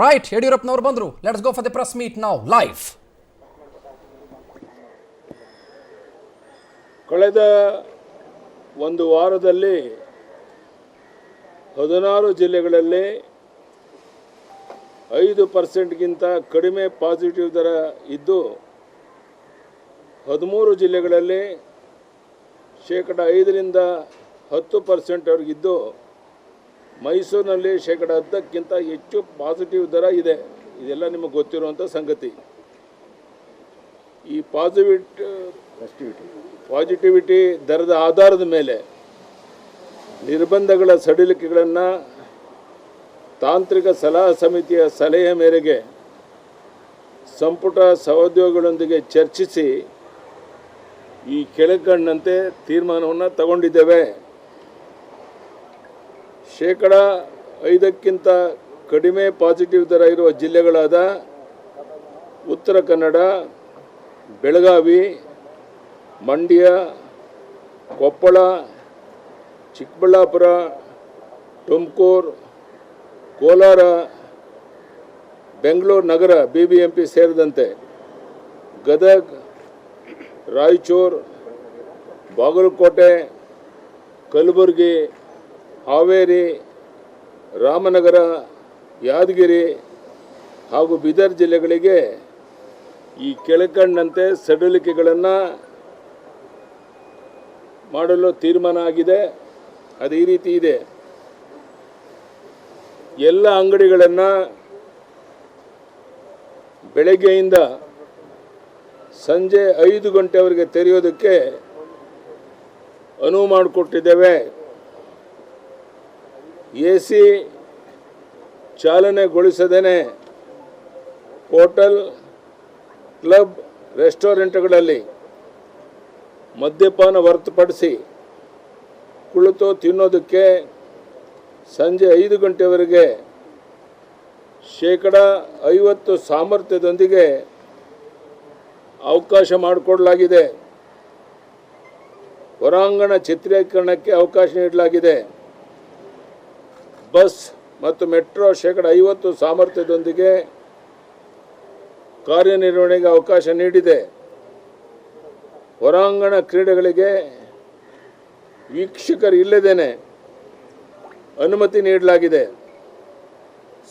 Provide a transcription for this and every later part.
Right, ಯಡಿಯೂರಪ್ಪನವರು ಬಂದರು. Let's go for the press meet now live. ಕಳೆದ ಒಂದು ವಾರದಲ್ಲಿ 16 ಜಿಲ್ಲೆಗಳಲ್ಲಿ 5% ಕಡಿಮೆ ಪಾಸಿಟಿವ್ ದರ ಇದ್ದು 13 ಜಿಲ್ಲೆಗಳಲ್ಲಿ 5% 10% ವರೆಗಿದ್ದು ಮೈಸೂರಿನಲ್ಲಿ 10% ಹೆಚ್ಚು ಪಾಸಿಟಿವ್ ದರ ಇದೆ. ಇದೆಲ್ಲ ನಿಮಗೆ ಗೊತ್ತಿರುವಂಥ ಸಂಗತಿ. ಈ ಪಾಸಿಟಿವಿಟಿ ದರದ ಆಧಾರದ ಮೇಲೆ ನಿರ್ಬಂಧಗಳ ಸಡಿಲಿಕೆಗಳನ್ನು ತಾಂತ್ರಿಕ ಸಲಹಾ ಸಮಿತಿಯ ಸಲಹೆ ಮೇರೆಗೆ ಸಂಪುಟ ಸಹೋದ್ಯೋಗಿಗಳೊಂದಿಗೆ ಚರ್ಚಿಸಿ ಈ ಕೆಳಕಂಡಂತೆ ತೀರ್ಮಾನವನ್ನು ತಗೊಂಡಿದ್ದೇವೆ. 5% ಕಡಿಮೆ ಪಾಸಿಟಿವ್ ದರ ಇರುವ ಜಿಲ್ಲೆಗಳಾದ ಉತ್ತರ ಕನ್ನಡ, ಬೆಳಗಾವಿ, ಮಂಡ್ಯ, ಕೊಪ್ಪಳ, ಚಿಕ್ಕಬಳ್ಳಾಪುರ, ತುಮಕೂರು, ಕೋಲಾರ, ಬೆಂಗಳೂರು ನಗರ BBMP ಸೇರಿದಂತೆ ಗದಗ, ರಾಯಚೂರು, ಬಾಗಲಕೋಟೆ, ಕಲಬುರಗಿ, ಹಾವೇರಿ, ರಾಮನಗರ, ಯಾದಗಿರಿ ಹಾಗೂ ಬೀದರ್ ಜಿಲ್ಲೆಗಳಿಗೆ ಈ ಕೆಳಕಂಡಂತೆ ಸಡಿಲಿಕೆಗಳನ್ನು ಮಾಡಲು ತೀರ್ಮಾನ ಆಗಿದೆ. ಅದು ಈ ರೀತಿ ಇದೆ. ಎಲ್ಲ ಅಂಗಡಿಗಳನ್ನು ಬೆಳಗ್ಗೆಯಿಂದ ಸಂಜೆ 5 ಗಂಟೆವರೆಗೆ ತೆರೆಯೋದಕ್ಕೆ ಅನುವು ಮಾಡಿಕೊಟ್ಟಿದ್ದೇವೆ. AC ಚಾಲನೆಗೊಳಿಸದೇ ಹೋಟೆಲ್, ಕ್ಲಬ್, ರೆಸ್ಟೋರೆಂಟ್ಗಳಲ್ಲಿ ಮದ್ಯಪಾನ ಹೊರತುಪಡಿಸಿ ಕುಳಿತು ತಿನ್ನೋದಕ್ಕೆ ಸಂಜೆ 5 ಗಂಟೆವರೆಗೆ 50% ಸಾಮರ್ಥ್ಯದೊಂದಿಗೆ ಅವಕಾಶ ಮಾಡಿಕೊಡಲಾಗಿದೆ. ಹೊರಾಂಗಣ ಚಿತ್ರೀಕರಣಕ್ಕೆ ಅವಕಾಶ ನೀಡಲಾಗಿದೆ. ಬಸ್ ಮತ್ತು ಮೆಟ್ರೋ 50% ಸಾಮರ್ಥ್ಯದೊಂದಿಗೆ ಕಾರ್ಯನಿರ್ವಹಣೆಗೆ ಅವಕಾಶ ನೀಡಿದೆ. ಹೊರಾಂಗಣ ಕ್ರೀಡೆಗಳಿಗೆ ವೀಕ್ಷಕರು ಇಲ್ಲದೇನೆ ಅನುಮತಿ ನೀಡಲಾಗಿದೆ.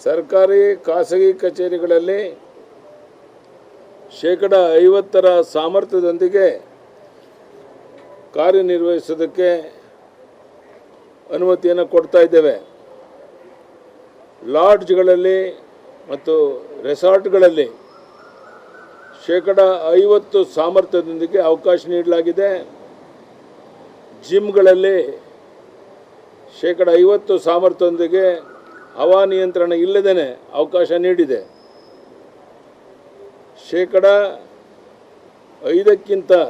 ಸರ್ಕಾರಿ ಖಾಸಗಿ ಕಚೇರಿಗಳಲ್ಲಿ 50% ಸಾಮರ್ಥ್ಯದೊಂದಿಗೆ ಕಾರ್ಯನಿರ್ವಹಿಸೋದಕ್ಕೆ ಅನುಮತಿಯನ್ನು ಕೊಡ್ತಾ ಇದ್ದೇವೆ. ಲಾಡ್ಜ್ಗಳಲ್ಲಿ ಮತ್ತು ರೆಸಾರ್ಟ್ಗಳಲ್ಲಿ 50% ಸಾಮರ್ಥ್ಯದೊಂದಿಗೆ ಅವಕಾಶ ನೀಡಲಾಗಿದೆ. ಜಿಮ್ಗಳಲ್ಲಿ 50% ಸಾಮರ್ಥ್ಯದೊಂದಿಗೆ ಹವಾನಿಯಂತ್ರಣ ಇಲ್ಲದೇ ಅವಕಾಶ ನೀಡಿದೆ. 5%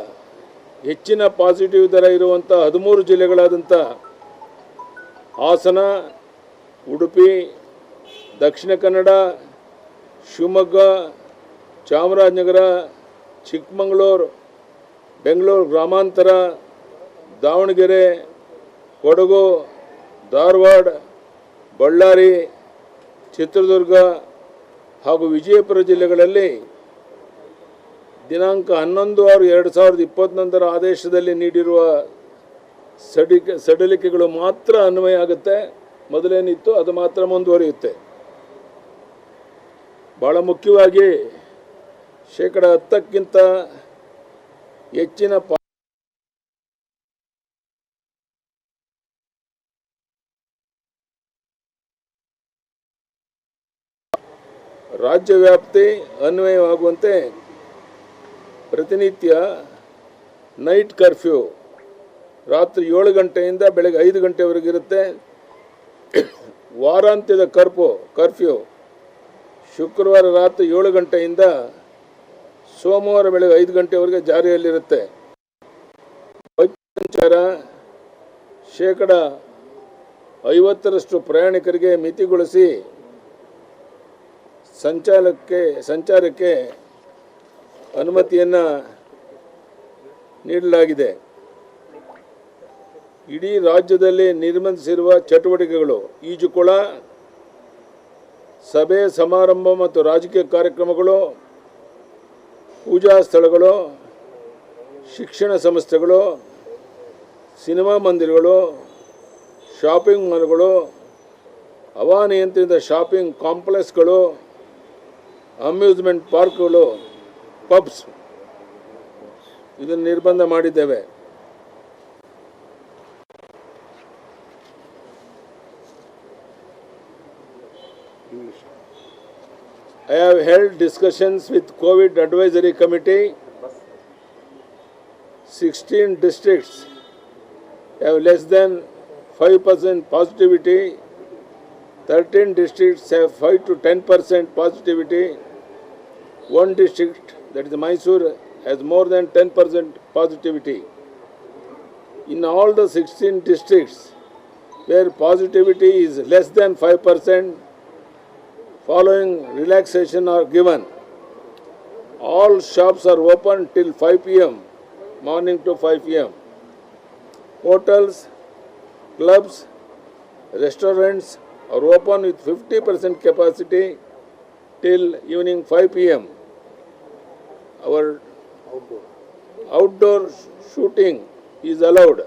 ಹೆಚ್ಚಿನ ಪಾಸಿಟಿವ್ ದರ ಇರುವಂಥ 13 ಜಿಲ್ಲೆಗಳಾದಂಥ ಹಾಸನ, ಉಡುಪಿ, ದಕ್ಷಿಣ ಕನ್ನಡ, ಶಿವಮೊಗ್ಗ, ಚಾಮರಾಜನಗರ, ಚಿಕ್ಕಮಗಳೂರು, ಬೆಂಗಳೂರು ಗ್ರಾಮಾಂತರ, ದಾವಣಗೆರೆ, ಕೊಡಗು, ಧಾರವಾಡ, ಬಳ್ಳಾರಿ, ಚಿತ್ರದುರ್ಗ ಹಾಗೂ ವಿಜಯಪುರ ಜಿಲ್ಲೆಗಳಲ್ಲಿ ದಿನಾಂಕ 11/6/2021 ಆದೇಶದಲ್ಲಿ ನೀಡಿರುವ ಸಡಿಲಿಕೆಗಳು ಮಾತ್ರ ಅನ್ವಯ ಆಗುತ್ತೆ. ಮೊದಲೇನಿತ್ತು ಅದು ಮಾತ್ರ ಮುಂದುವರಿಯುತ್ತೆ. ಭಾಳ ಮುಖ್ಯವಾಗಿ 10% ಹೆಚ್ಚಿನ ರಾಜ್ಯ ವ್ಯಾಪ್ತಿ ಅನ್ವಯವಾಗುವಂತೆ ಪ್ರತಿನಿತ್ಯ ನೈಟ್ ಕರ್ಫ್ಯೂ ರಾತ್ರಿ 7 ಗಂಟೆಯಿಂದ ಬೆಳಗ್ಗೆ 5 ಗಂಟೆವರೆಗೆ ಇರುತ್ತೆ. ವಾರಾಂತ್ಯದ ಕರ್ಫ್ಯೂ ಶುಕ್ರವಾರ ರಾತ್ರಿ 7 ಗಂಟೆಯಿಂದ ಸೋಮವಾರ ಬೆಳಗ್ಗೆ 5 ಗಂಟೆವರೆಗೆ ಜಾರಿಯಲ್ಲಿರುತ್ತೆ. ಬೈಕ್ ಸಂಚಾರ 50% ಪ್ರಯಾಣಿಕರಿಗೆ ಮಿತಿಗೊಳಿಸಿ ಸಂಚಾರಕ್ಕೆ ಅನುಮತಿಯನ್ನು ನೀಡಲಾಗಿದೆ. ಇಡೀ ರಾಜ್ಯದಲ್ಲಿ ನಿರ್ಬಂಧಿಸಿರುವ ಚಟುವಟಿಕೆಗಳು ಈಜುಕೊಳ, ಸಭೆ ಸಮಾರಂಭ ಮತ್ತು ರಾಜಕೀಯ ಕಾರ್ಯಕ್ರಮಗಳು, ಪೂಜಾ ಸ್ಥಳಗಳು, ಶಿಕ್ಷಣ ಸಂಸ್ಥೆಗಳು, ಸಿನಿಮಾ ಮಂದಿರಗಳು, ಶಾಪಿಂಗ್ ಮಾಲ್ಗಳು, ಹವಾನಿಯಂತ್ರಿತ ಶಾಪಿಂಗ್ ಕಾಂಪ್ಲೆಕ್ಸ್ಗಳು, ಅಮ್ಯೂಸ್ಮೆಂಟ್ ಪಾರ್ಕ್ಗಳು, ಪಬ್ಸ್ ಇದನ್ನು ನಿರ್ಬಂಧ ಮಾಡಿದ್ದೇವೆ. I have held discussions with COVID Advisory Committee. 16 districts have less than 5% positivity. 13 districts have 5 to 10% positivity. One district, that is Mysore, has more than 10% positivity. In all the 16 districts where positivity is less than 5%, following relaxation are given. All shops are open till 5 p.m. morning to 5 p.m. Hotels, clubs, restaurants are open with 50% capacity till evening 5 p.m. Our outdoor shooting is allowed.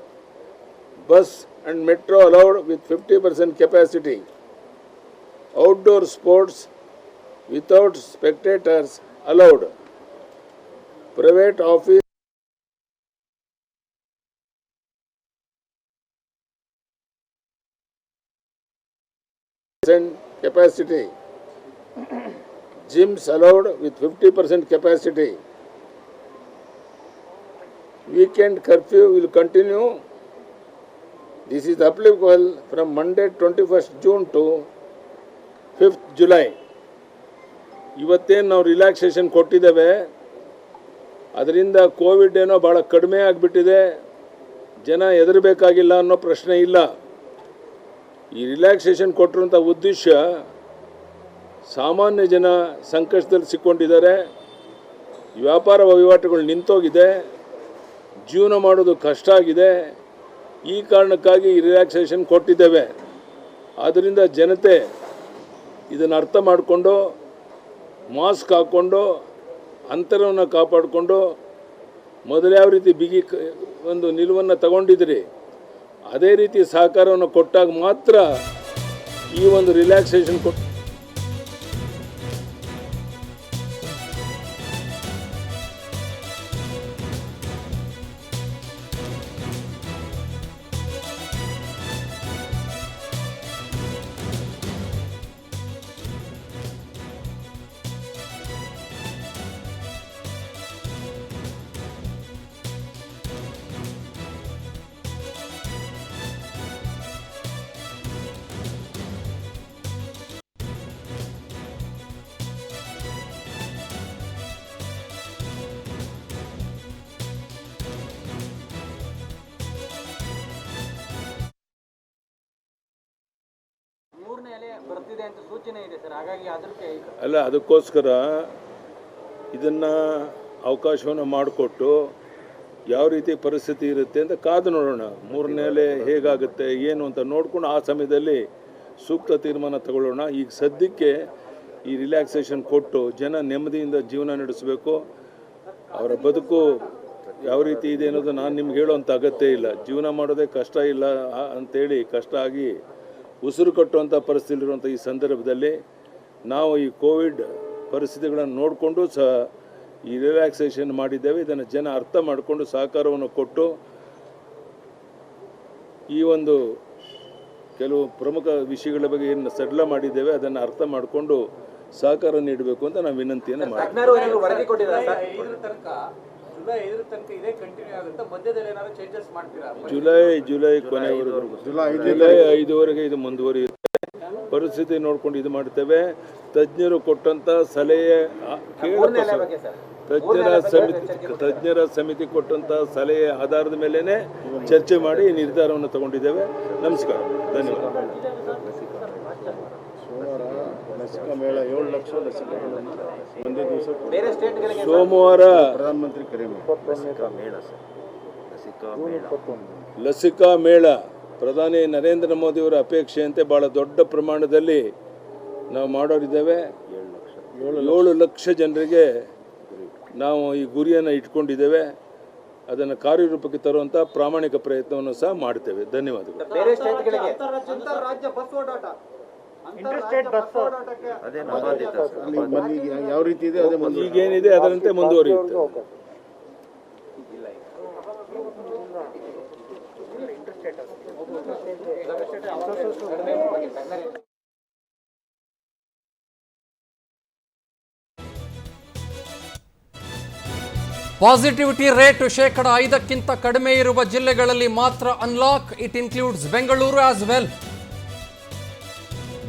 Bus and metro allowed with 50% capacity. Outdoor sports without spectators allowed. Private office capacity. Gyms allowed with 50% capacity. Weekend curfew will continue. This is applicable from Monday 21st June to 5th July. ಇವತ್ತೇನು ನಾವು relaxation ಕೊಟ್ಟಿದ್ದೇವೆ, ಅದರಿಂದ Covid ಏನೋ ಭಾಳ ಕಡಿಮೆ ಆಗಿಬಿಟ್ಟಿದೆ, ಜನ ಹೆದರಬೇಕಾಗಿಲ್ಲ ಅನ್ನೋ ಪ್ರಶ್ನೆ ಇಲ್ಲ. ಈ ರಿಲ್ಯಾಕ್ಸೇಷನ್ ಕೊಟ್ಟಿರುವಂಥ ಉದ್ದೇಶ ಸಾಮಾನ್ಯ ಜನ ಸಂಕಷ್ಟದಲ್ಲಿ ಸಿಕ್ಕೊಂಡಿದ್ದಾರೆ, ವ್ಯಾಪಾರ ವಹಿವಾಟುಗಳು ನಿಂತೋಗಿದೆ, ಜೀವನ ಮಾಡೋದು ಕಷ್ಟ ಆಗಿದೆ. ಈ ಕಾರಣಕ್ಕಾಗಿ ಈ ರಿಲ್ಯಾಕ್ಸೇಷನ್ ಕೊಟ್ಟಿದ್ದೇವೆ. ಆದ್ದರಿಂದ ಜನತೆ ಇದನ್ನು ಅರ್ಥ ಮಾಡಿಕೊಂಡು ಮಾಸ್ಕ್ ಹಾಕ್ಕೊಂಡು ಅಂತರವನ್ನು ಕಾಪಾಡಿಕೊಂಡು ಮೊದಲು ಯಾವ ರೀತಿ ಬಿಗಿ ಒಂದು ನಿಲುವನ್ನು ತಗೊಂಡಿದ್ರಿ ಅದೇ ರೀತಿ ಸಹಕಾರವನ್ನು ಕೊಟ್ಟಾಗ ಮಾತ್ರ ಈ ಒಂದು ರಿಲ್ಯಾಕ್ಸೇಷನ್ ಕೊಟ್ಟು ಬರ್ತಿದೆ ಅಂತ ಸೂಚನೆ ಇದೆ ಸರ್. ಹಾಗಾಗಿ ಅದಕ್ಕೆ ಅಲ್ಲ, ಅದಕ್ಕೋಸ್ಕರ ಇದನ್ನು ಅವಕಾಶವನ್ನು ಮಾಡಿಕೊಟ್ಟು ಯಾವ ರೀತಿ ಪರಿಸ್ಥಿತಿ ಇರುತ್ತೆ ಅಂತ ಕಾದು ನೋಡೋಣ. ಮೂರನೇ ಅಲೆ ಹೇಗಾಗುತ್ತೆ ಏನು ಅಂತ ನೋಡ್ಕೊಂಡು ಆ ಸಮಯದಲ್ಲಿ ಸೂಕ್ತ ತೀರ್ಮಾನ ತಗೊಳ್ಳೋಣ. ಈಗ ಸದ್ಯಕ್ಕೆ ಈ ರಿಲ್ಯಾಕ್ಸೇಷನ್ ಕೊಟ್ಟು ಜನ ನೆಮ್ಮದಿಯಿಂದ ಜೀವನ ನಡೆಸಬೇಕು. ಅವರ ಬದುಕು ಯಾವ ರೀತಿ ಇದೆ ಅನ್ನೋದು ನಾನು ನಿಮ್ಗೆ ಹೇಳೋವಂಥ ಅಗತ್ಯ ಇಲ್ಲ. ಜೀವನ ಮಾಡೋದೇ ಕಷ್ಟ ಇಲ್ಲ ಅಂಥೇಳಿ ಕಷ್ಟ ಆಗಿ ಉಸಿರು ಕಟ್ಟುವಂಥ ಪರಿಸ್ಥಿತಿಲಿರುವಂಥ ಈ ಸಂದರ್ಭದಲ್ಲಿ ನಾವು ಈ ಕೋವಿಡ್ ಪರಿಸ್ಥಿತಿಗಳನ್ನು ನೋಡಿಕೊಂಡು ಸಹ ಈ ರಿಲ್ಯಾಕ್ಸೇಷನ್ ಮಾಡಿದ್ದೇವೆ. ಇದನ್ನು ಜನ ಅರ್ಥ ಮಾಡಿಕೊಂಡು ಸಹಕಾರವನ್ನು ಕೊಟ್ಟು ಈ ಒಂದು ಕೆಲವು ಪ್ರಮುಖ ವಿಷಯಗಳ ಬಗ್ಗೆ ಏನು ಸಡ್ಲ ಮಾಡಿದ್ದೇವೆ ಅದನ್ನು ಅರ್ಥ ಮಾಡಿಕೊಂಡು ಸಹಕಾರ ನೀಡಬೇಕು ಅಂತ ನಾವು ವಿನಂತಿಯನ್ನು ಮಾಡ್ತೀವಿ. ಜುಲೈ ಕೊನೆವರೆಗೂ, ಜುಲೈ 5ವರೆಗೆ ಇದು ಮುಂದುವರಿಯುತ್ತೆ. ಪರಿಸ್ಥಿತಿ ನೋಡ್ಕೊಂಡು ಇದು ಮಾಡ್ತೇವೆ. ತಜ್ಞರು ಕೊಟ್ಟಂತ ಸಲಹೆ ತಜ್ಞರ ಸಮಿತಿ ಕೊಟ್ಟಂತ ಸಲಹೆ ಆಧಾರದ ಮೇಲೇನೆ ಚರ್ಚೆ ಮಾಡಿ ನಿರ್ಧಾರವನ್ನು ತಗೊಂಡಿದ್ದೇವೆ. ನಮಸ್ಕಾರ, ಧನ್ಯವಾದ. ಲಸಿಕಾ ಮೇಳ 7 ಲಕ್ಷ ಲಸಿಕೆಗಳನ್ನು ಒಂದೇ ದಿವಸ ಸೋಮವಾರ ಪ್ರಧಾನಮಂತ್ರಿ ಕರೆ ಲಸಿಕಾ ಮೇಳ ಪ್ರಧಾನಿ ನರೇಂದ್ರ ಮೋದಿಯವರ ಅಪೇಕ್ಷೆಯಂತೆ ಭಾಳ ದೊಡ್ಡ ಪ್ರಮಾಣದಲ್ಲಿ ನಾವು ಮಾಡೋರಿದ್ದೇವೆ. 7 ಲಕ್ಷ ಜನರಿಗೆ ನಾವು ಈ ಗುರಿಯನ್ನು ಇಟ್ಕೊಂಡಿದ್ದೇವೆ. ಅದನ್ನು ಕಾರ್ಯರೂಪಕ್ಕೆ ತರುವಂಥ ಪ್ರಾಮಾಣಿಕ ಪ್ರಯತ್ನವನ್ನು ಸಹ ಮಾಡ್ತೇವೆ. ಧನ್ಯವಾದಗಳು. ಬೇರೆ ಸ್ಟೇಟ್ಗಳಿಗೆ ಅಂತಾರಾಜ್ಯ ಬಸ್ ಓಡಾಟ ಅಲ್ಲಿ ಯಾವ ರೀತಿ ಇದೆ ಅದೇ ಈಗೇನಿದೆ ಅದರಂತೆ ಮುಂದುವರಿಯುತ್ತೆ. ಪಾಸಿಟಿವಿಟಿ ರೇಟ್ 5% ಕಡಿಮೆ ಇರುವ ಜಿಲ್ಲೆಗಳಲ್ಲಿ ಮಾತ್ರ unlock. It includes Bengaluru as well.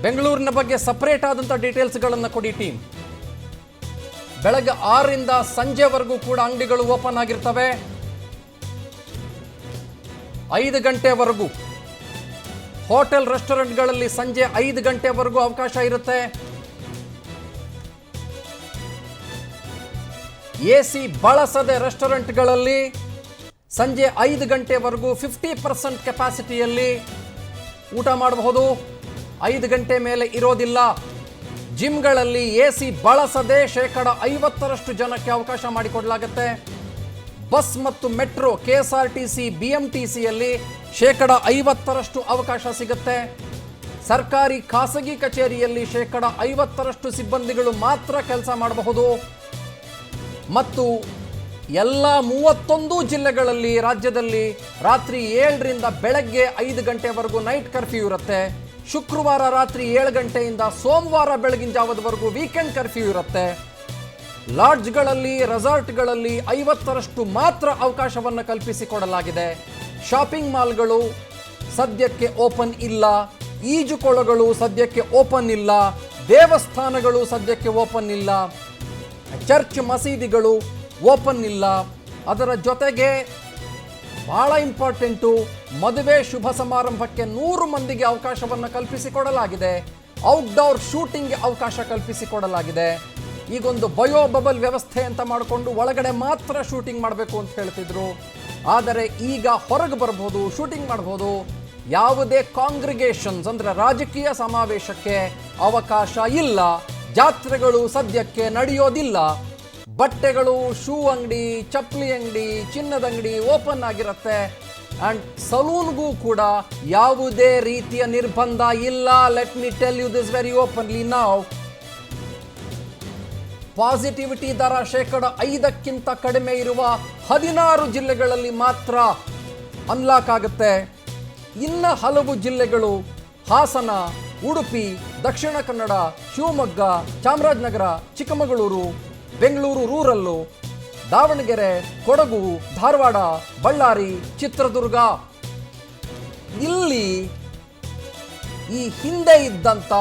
ಬೆಂಗಳೂರಿನ ಬಗ್ಗೆ ಸಪರೇಟ್ ಆದಂಥ ಡೀಟೇಲ್ಸ್ಗಳನ್ನು ಕೊಡಿ ಟೀಮ್. ಬೆಳಗ್ಗೆ 6ರಿಂದ ಸಂಜೆವರೆಗೂ ಕೂಡ ಅಂಗಡಿಗಳು ಓಪನ್ ಆಗಿರ್ತವೆ. 5 ಗಂಟೆವರೆಗೂ ಹೋಟೆಲ್ ರೆಸ್ಟೋರೆಂಟ್ಗಳಲ್ಲಿ ಸಂಜೆ 5 ಗಂಟೆವರೆಗೂ ಅವಕಾಶ ಇರುತ್ತೆ. AC ಬಳಸದೆ ರೆಸ್ಟೋರೆಂಟ್ಗಳಲ್ಲಿ ಸಂಜೆ 5 ಗಂಟೆವರೆಗೂ 50% ಕೆಪಾಸಿಟಿಯಲ್ಲಿ ಊಟ ಮಾಡಬಹುದು. 5 ಗಂಟೆ ಮೇಲೆ ಇರೋದಿಲ್ಲ. ಜಿಮ್ಗಳಲ್ಲಿ AC ಬಳಸದೆ 50% ಜನಕ್ಕೆ ಅವಕಾಶ ಮಾಡಿಕೊಡಲಾಗುತ್ತೆ. ಬಸ್ ಮತ್ತು ಮೆಟ್ರೋ KSRTC BMTCಯಲ್ಲಿ 50% ಅವಕಾಶ ಸಿಗುತ್ತೆ. ಸರ್ಕಾರಿ ಖಾಸಗಿ ಕಚೇರಿಯಲ್ಲಿ 50% ಸಿಬ್ಬಂದಿಗಳು ಮಾತ್ರ ಕೆಲಸ ಮಾಡಬಹುದು. ಮತ್ತು ಎಲ್ಲ 31 ಜಿಲ್ಲೆಗಳಲ್ಲಿ ರಾಜ್ಯದಲ್ಲಿ ರಾತ್ರಿ 7ರಿಂದ ಬೆಳಗ್ಗೆ 5 ಗಂಟೆವರೆಗೂ ನೈಟ್ ಕರ್ಫ್ಯೂ ಇರುತ್ತೆ. ಶುಕ್ರವಾರ ರಾತ್ರಿ 7 ಗಂಟೆಯಿಂದ ಸೋಮವಾರ ಬೆಳಗಿನ ಜಾವದವರೆಗೂ ವೀಕೆಂಡ್ ಕರ್ಫ್ಯೂ ಇರುತ್ತೆ. ಲಾಡ್ಜ್ಗಳಲ್ಲಿ ರೆಸಾರ್ಟ್ಗಳಲ್ಲಿ 50% ಮಾತ್ರ ಅವಕಾಶವನ್ನು ಕಲ್ಪಿಸಿಕೊಡಲಾಗಿದೆ. ಶಾಪಿಂಗ್ ಮಾಲ್ಗಳು ಸದ್ಯಕ್ಕೆ ಓಪನ್ ಇಲ್ಲ. ಈಜುಕೊಳಗಳು ಸದ್ಯಕ್ಕೆ ಓಪನ್ ಇಲ್ಲ. ದೇವಸ್ಥಾನಗಳು ಸದ್ಯಕ್ಕೆ ಓಪನ್ ಇಲ್ಲ. ಚರ್ಚ್ ಮಸೀದಿಗಳು ಓಪನ್ ಇಲ್ಲ. ಅದರ ಜೊತೆಗೆ ಬಹಳ ಇಂಪಾರ್ಟೆಂಟು, ಮದುವೆ ಶುಭ ಸಮಾರಂಭಕ್ಕೆ 100 ಮಂದಿಗೆ ಅವಕಾಶವನ್ನು ಕಲ್ಪಿಸಿಕೊಡಲಾಗಿದೆ. ಔಟ್ಡೋರ್ ಶೂಟಿಂಗ್ಗೆ ಅವಕಾಶ ಕಲ್ಪಿಸಿಕೊಡಲಾಗಿದೆ. ಈಗೊಂದು ಬಯೋ ಬಬಲ್ ವ್ಯವಸ್ಥೆ ಅಂತ ಮಾಡಿಕೊಂಡು ಒಳಗಡೆ ಮಾತ್ರ ಶೂಟಿಂಗ್ ಮಾಡಬೇಕು ಅಂತ ಹೇಳ್ತಿದ್ರು. ಆದರೆ ಈಗ ಹೊರಗೆ ಬರ್ಬೋದು, ಶೂಟಿಂಗ್ ಮಾಡ್ಬೋದು. ಯಾವುದೇ ಕಾಂಗ್ರಿಗೇಷನ್ಸ್ ಅಂದರೆ ರಾಜಕೀಯ ಸಮಾವೇಶಕ್ಕೆ ಅವಕಾಶ ಇಲ್ಲ. ಜಾತ್ರೆಗಳು ಸದ್ಯಕ್ಕೆ ನಡೆಯೋದಿಲ್ಲ. ಬಟ್ಟೆಗಳು, ಶೂ ಅಂಗಡಿ, ಚಪ್ಪಲಿ ಅಂಗಡಿ, ಚಿನ್ನದ ಅಂಗಡಿ ಓಪನ್ ಆಗಿರುತ್ತೆ. ಆ್ಯಂಡ್ ಸಲೂನ್ಗೂ ಕೂಡ ಯಾವುದೇ ರೀತಿಯ ನಿರ್ಬಂಧ ಇಲ್ಲ. Let me tell you this very openly now. Positivity ದರ 5% ಕಡಿಮೆ ಇರುವ 16 ಜಿಲ್ಲೆಗಳಲ್ಲಿ ಮಾತ್ರ ಅನ್ಲಾಕ್ ಆಗುತ್ತೆ. ಇನ್ನು ಹಲವು ಜಿಲ್ಲೆಗಳು ಹಾಸನ, ಉಡುಪಿ, ದಕ್ಷಿಣ ಕನ್ನಡ, ಶಿವಮೊಗ್ಗ, ಚಾಮರಾಜನಗರ, ಚಿಕ್ಕಮಗಳೂರು, ಬೆಂಗಳೂರು ರೂರಲ್ಲು, ದಾವಣಗೆರೆ, ಕೊಡಗು, ಧಾರವಾಡ, ಬಳ್ಳಾರಿ, ಚಿತ್ರದುರ್ಗ, ಇಲ್ಲಿ ಈ ಹಿಂದೆ ಇದ್ದಂಥ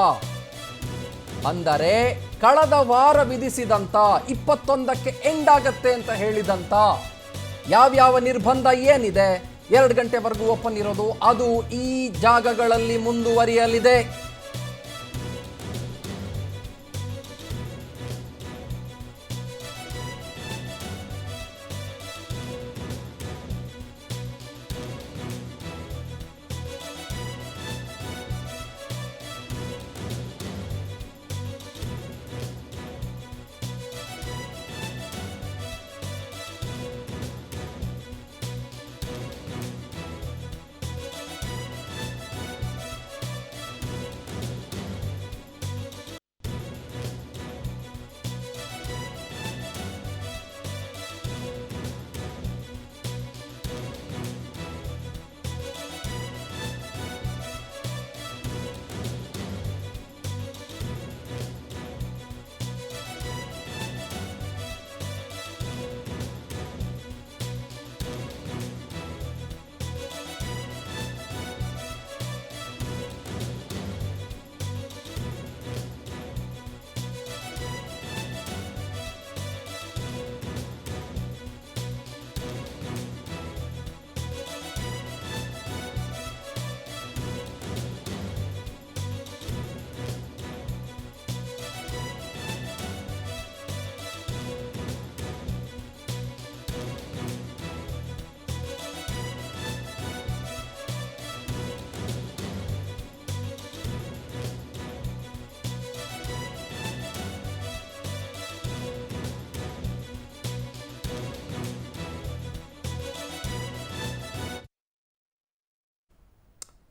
ಅಂದರೆ ಕಳೆದ ವಾರ ವಿಧಿಸಿದಂಥ 21ಕ್ಕೆ ಎಂಡ್ ಆಗತ್ತೆ ಅಂತ ಹೇಳಿದಂಥ ಯಾವ್ಯಾವ ನಿರ್ಬಂಧ ಏನಿದೆ 2 ಗಂಟೆವರೆಗೂ ಓಪನ್ ಇರೋದು ಅದು ಈ ಜಾಗಗಳಲ್ಲಿ ಮುಂದುವರಿಯಲಿದೆ.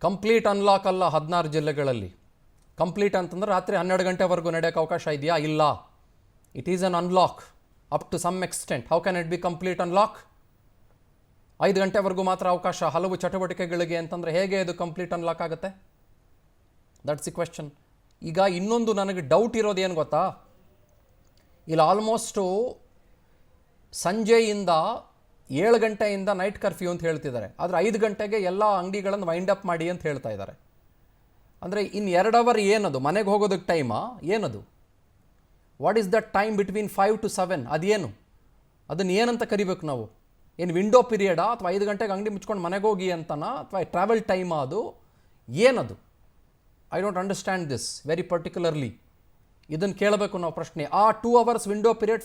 ಕಂಪ್ಲೀಟ್ ಅನ್ಲಾಕ್ ಅಲ್ಲ 16 ಜಿಲ್ಲೆಗಳಲ್ಲಿ. ಕಂಪ್ಲೀಟ್ ಅಂತಂದ್ರೆ ರಾತ್ರಿ 12 ಗಂಟೆವರೆಗೂ ನಡೆಯೋಕ್ಕೆ ಅವಕಾಶ ಇದೆಯಾ? ಇಲ್ಲ. It is un unlock up to some extent. How can it be complete unlock? 5 ಗಂಟೆವರೆಗೂ ಮಾತ್ರ ಅವಕಾಶ ಹಲವು ಚಟುವಟಿಕೆಗಳಿಗೆ ಅಂತಂದರೆ ಹೇಗೆ ಇದು ಕಂಪ್ಲೀಟ್ ಅನ್ಲಾಕ್ ಆಗುತ್ತೆ? That's the question. ಈಗ ಇನ್ನೊಂದು ನನಗೆ ಡೌಟ್ ಇರೋದು ಏನು ಗೊತ್ತಾ, ಇಲ್ಲಿ ಆಲ್ಮೋಸ್ಟು ಸಂಜೆಯಿಂದ 7 ಗಂಟೆಯಿಂದ ನೈಟ್ ಕರ್ಫ್ಯೂ ಅಂತ ಹೇಳ್ತಿದ್ದಾರೆ, ಆದರೆ 5 ಗಂಟೆಗೆ ಎಲ್ಲ ಅಂಗಡಿಗಳನ್ನು ವೈಂಡ್ ಅಪ್ ಮಾಡಿ ಅಂತ ಹೇಳ್ತಾ ಇದ್ದಾರೆ. ಅಂದರೆ ಇನ್ನು 2 ಅವರ್ ಏನದು, ಮನೆಗೆ ಹೋಗೋದಕ್ಕೆ ಟೈಮಾ ಏನದು? What is that time between 5 to 7? ಅದೇನು? ಅದನ್ನು ಏನಂತ ಕರಿಬೇಕು ನಾವು? ಏನು ವಿಂಡೋ ಪೀರಿಯಡಾ, ಅಥವಾ 5 ಗಂಟೆಗೆ ಅಂಗಡಿ ಮುಚ್ಕೊಂಡು ಮನೆಗೆ ಹೋಗಿ ಅಂತನಾ, ಅಥವಾ ಟ್ರಾವೆಲ್ ಟೈಮಾ? ಅದು ಏನದು? I don't understand this very particularly. ಇದನ್ನು ಕೇಳಬೇಕು ನಾವು ಪ್ರಶ್ನೆ. ಆ 2 hours ವಿಂಡೋ ಪೀರಿಯಡ್ ಫಾರ್